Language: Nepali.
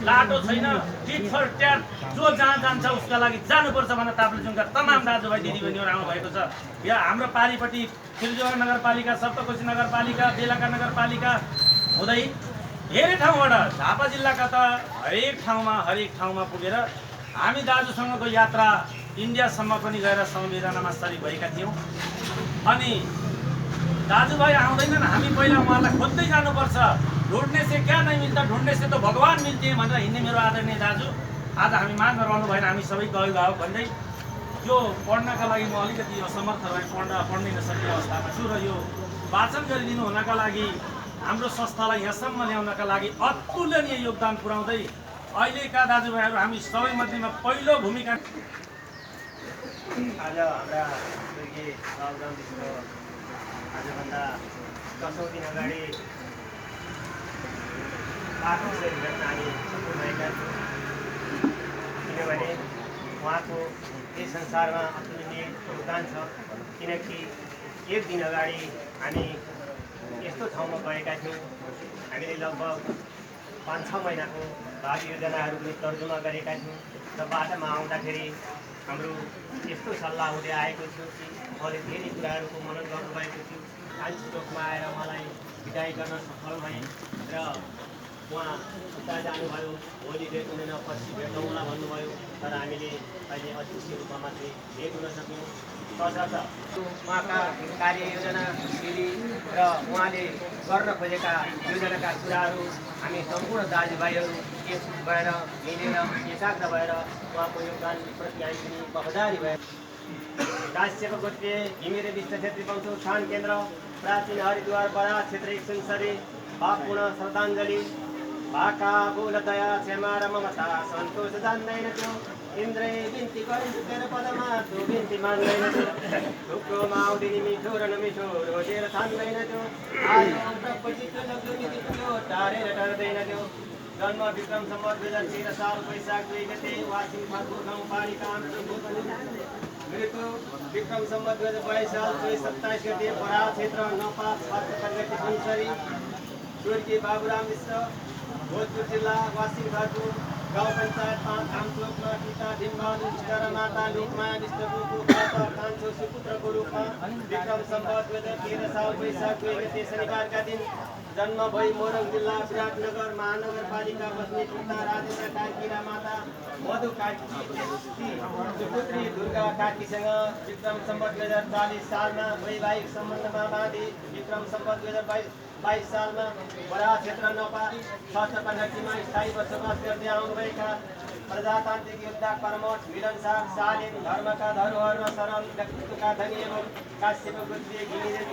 लाटो छैन, टिट फर ट्याट, जो जहाँ जान्छ उसका लागि जानुपर्छ भनेर ताप्लेजुङका तमाम दाजुभाइ दिदीबहिनीहरू आउनुभएको छ। यहाँ हाम्रो पारिपट्टि त्रिजुवा नगरपालिका, सप्तकोशी नगरपालिका, बेलका नगरपालिका हुँदै धेरै ठाउँबाट झापा जिल्लाका त हरेक ठाउँमा पुगेर हामी दाजुसँगको यात्रा इन्डियासम्म पनि गएर संविधानमा सरिक भएका थियौँ। अनि दाजुभाइ आउँदैनन्, हामी पहिला उहाँलाई खोज्दै जानुपर्छ। ढुँढ्ने से क्या नहीं मिल्ता, ढुँढ्ने से तो भगवान मिल्ते हैं भनेर हिँड्ने मेरो आदरणीय दाजु आज हामी माझमा रहनु भएन। हामी सबै गयो भन्दै यो पढ्नका लागि म अलिकति असमर्थ भएँ, पढ्नै नसक्ने अवस्थामा छु र यो वाचन गरिदिनु हुनका लागि हाम्रो संस्थालाई यहाँसम्म ल्याउनका लागि अतुलनीय योगदान पुर्याउँदै अहिलेका दाजुभाइहरू हामी सबै मध्येमा पहिलो भूमिका। आज हाम्रा स्वर्गीय रामदेवको आजभन्दा 10औं दिन अगाडि आत्महत्या भेट्न हामी सफल भएका छौँ। किनभने उहाँको यस संसारमा अतुलनीय योगदान छ। किनकि एक दिन अगाडि हामी यस्तो ठाउँमा गएका थियौँ, हामीले लगभग 5-6 महिनाको भावी योजनाहरू पनि तर्जुमा गरेका थियौँ र बाटोमा आउँदाखेरि हाम्रो यस्तो सल्लाह हुँदै आएको थियो कि उहाँले धेरै कुराहरूको मनन गर्नुभएको थियो। कान्छी चोकमा आएर मलाई विदाई गर्न सफल भएँ र उहाँ उता जानुभयो, भोलि भेट हुँदैन, पछि भेटौँला भन्नुभयो। तर हामीले अहिले अध्यक्ष रूपमा मात्रै भेट हुन सक्यौँ। तसर्थ उहाँका कार्ययोजना शैली र उहाँले गर्न खोजेका योजनाका कुराहरू हामी सम्पूर्ण दाजुभाइहरू एक भएर मिलेर एकाग्र भएर उहाँको योगदानप्रति हामी पनि वफादारी भएर राष्ट्रिय गोत्रीय घिमिरे विश्व क्षेत्रीय वंश उत्थान केन्द्र प्राचीन हरिद्वार बराक क्षेत्र 170 भावपूर्ण श्रद्धाञ्जली। भाका बोल दया क्षमा र ममता सन्तोष जान्दैन त्यो, इन्द्रै बिन्ती गरिन्छु तेरो पदमा तँ बिन्ती मान्दैन त्यो, ढुक्रोमा आउँदिनी मिठो र नमिठो रोजेर छान्दैन त्यो, आजपछि त्यो लग्जुमिति त्यो टारेर टर्दैन त्यो। जन्म विक्रम सम्वत 2013 साल वैशाख 2 गते वासिङ फाल्गुन गाउँपालिका मृत्यु विक्रम सम्वत 2022 साल 27 गते बराक क्षेत्र नपा 7 गते सुनसरी। स्वर्गीय बाबुराम मिश्र भोजपुर जिल्ला वासिङ फाल्गुन गाउँ पञ्चायत 5 धामचोकमा पिता भीमबहादुर सिंह र माता लोकमाया विष्णुको कान्छो सुपुत्रको रूपमा विक्रम सम्वत 2013 साल वैशाख 2 गते शनिबारका दिन जन्म भई मोरङ जिल्ला विराटनगर महानगरपालिका बस्ने पिता राजेन्द्र कार्की र माता मधु कार्की सुपुत्री दुर्गा कार्कीसँग विक्रम सम्वत 2040 सालमा वैवाहिक सम्बन्धमा बाँधी विक्रम सम्वत 2022 सालमा बराक क्षेत्र नपा 6 चपाघाटीमा स्थायी बसोबास गर्दै आउनुभएका प्रजातान्त्रिक योद्धा कर्मठ मिलनसार शालीन धर्मका धरोहरमा सरल व्यक्तित्वका धनी एवं काश्यप गोत्रीय घिमिरे